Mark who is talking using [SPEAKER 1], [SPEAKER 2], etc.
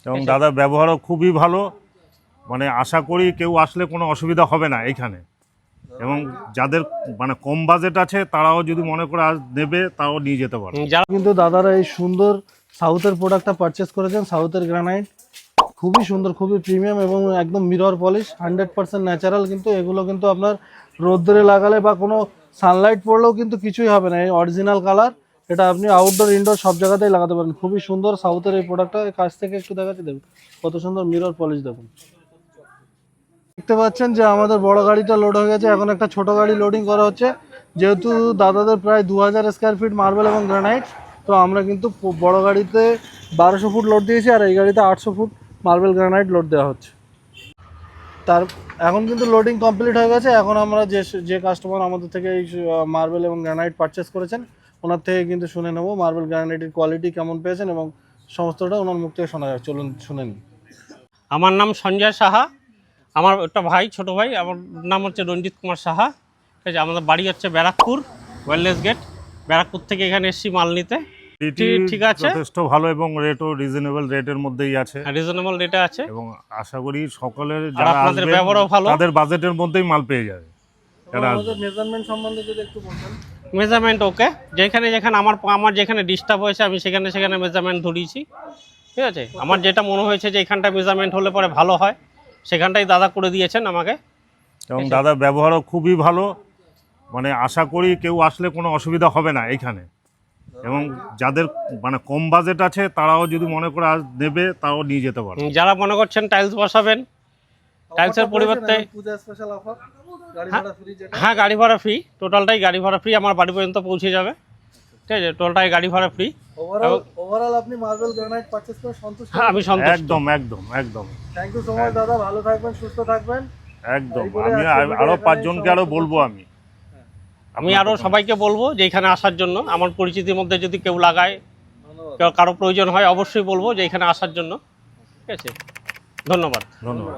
[SPEAKER 1] এবং দাদার ব্যবহারও খুবই ভালো, মানে আশা করি কেউ আসলে কোনো অসুবিধা হবে না এইখানে। এবং যাদের মানে কম বাজেট আছে তারাও যদি মনে করে নেবে তাও নিয়ে যেতে পারে।
[SPEAKER 2] কিন্তু দাদারা এই সুন্দর সাউথের প্রোডাক্টটা পারচেস করেছেন, সাউথের গ্রানাইট খুবই সুন্দর, খুবই প্রিমিয়াম এবং একদম মিরর পলিশ 100% ন্যাচারাল। কিন্তু এগুলো কিন্তু আপনার রোদ্দুরে লাগালে বা কোনো সানলাইট পড়লেও কিন্তু কিছুই হবে না, এই অরিজিনাল কালার। এটা আপনি আউটডোর ইনডোর সব জায়গাতেই লাগাতে পারেন। খুবই সুন্দর সাউথের এই প্রোডাক্টটা, কাছ থেকে একটু দেখাচ্ছি, দেখুন কত সুন্দর মিরর পলিশ। দেখুন দেখতে পাচ্ছেন যে আমাদের বড় গাড়িটা লোড হয়ে গেছে, এখন একটা ছোট গাড়ি লোডিং করা হচ্ছে। যেহেতু দাদাদের প্রায় 2000 স্কোয়ার ফিট মার্বেল এবং গ্রানাইট, তো আমরা কিন্তু বড় গাড়িতে 1200 ফুট লোড দিয়েছি আর এই গাড়িতে 800 ফুট মার্বেল গ্রানাইট লোড দেওয়া হচ্ছে। তার এখন কিন্তু লোডিং কমপ্লিট হয়ে গেছে। এখন আমরা যে কাস্টমার আমাদের থেকে এই মার্বেল এবং গ্রানাইট পারচেস করেছেন ওনার থেকে কিন্তু শুনে নেব মার্বেল গ্রানাইটের কোয়ালিটি কেমন পেয়েছেন এবং সমস্তটা ওনার মুখ থেকে শোনা যাবে। চলুন শুনে নিন।
[SPEAKER 3] আমার নাম সঞ্জয় সাহা, আমার একটা ভাই, ছোট ভাই, আমার নাম হচ্ছে রঞ্জিত কুমার সাহা। ঠিক আছে, আমাদের বাড়ি হচ্ছে ব্যারাকপুর, ওয়েলনেস গেট। ব্যারাকপুর থেকে এখানে এসেছি মাল নিতে। ঠিক আছে,
[SPEAKER 1] যথেষ্ট ভালো এবং রেটও রিজনেবল রেটের মধ্যেই আছে,
[SPEAKER 3] রিজনেবল রেটে আছে
[SPEAKER 1] এবং আশা করি সকলের
[SPEAKER 3] আর
[SPEAKER 1] যারা
[SPEAKER 3] আপনাদের
[SPEAKER 1] আসবেন
[SPEAKER 3] ব্যবহারও ভালো,
[SPEAKER 1] তাদের বাজেটের মধ্যেই মাল পেয়ে যাবে।
[SPEAKER 2] আমাদের মেজারমেন্ট সম্বন্ধে যদি একটু বলতেন।
[SPEAKER 3] মেজারমেন্ট ওকে, যেখানে যেখানে আমার যেখানে ডিস্টার্ব হয়েছে আমি সেখানে সেখানে মেজারমেন্ট ধরিয়েছি। ঠিক আছে, আমার যেটা মনে হয়েছে যে এখানটা মেজারমেন্ট হলে পরে ভালো হয় সেখানটাই দাদা করে দিয়েছেন আমাকে।
[SPEAKER 1] এবং দাদার ব্যবহারও খুবই ভালো, মানে আশা করি কেউ আসলে কোনো অসুবিধা হবে না এইখানে। এবং যাদের মানে কম বাজেট আছে তারাও যদি মনে করে নেবে তাও নিয়ে যেতে পারে।
[SPEAKER 3] যারা মনে করছেন টাইলস বসাবেন, টাইলসের পরিবর্তে
[SPEAKER 2] পূজা স্পেশাল অফার, গাড়ি ভাড়া ফ্রি। যেটা
[SPEAKER 3] হ্যাঁ, গাড়ি ভাড়া ফ্রি, টোটালটাই গাড়ি ভাড়া ফ্রি, আমার বাড়ি পর্যন্ত পৌঁছে যাবে। ঠিক আছে, টোটালটাই গাড়ি ভাড়া ফ্রি।
[SPEAKER 2] ওভারঅল আপনি মার্বেল গ্রানাইট পারচেজ করে সন্তুষ্ট?
[SPEAKER 3] হ্যাঁ, আমি সন্তুষ্ট।
[SPEAKER 1] একদম একদম একদম।
[SPEAKER 2] থ্যাংক ইউ সো মাচ দাদা, ভালো থাকবেন, সুস্থ থাকবেন।
[SPEAKER 1] একদম, আমি আরো 5 জনকে আরো বলবো।
[SPEAKER 3] আমি আরো সবাইকে বলবো যে এখানে আসার জন্য। আমার পরিচিতির মধ্যে যদি কেউ লাগায়, কেউ কারো প্রয়োজন হয় অবশ্যই বলবো যে এখানে আসার জন্য। ঠিক আছে, ধন্যবাদ।
[SPEAKER 1] ধন্যবাদ।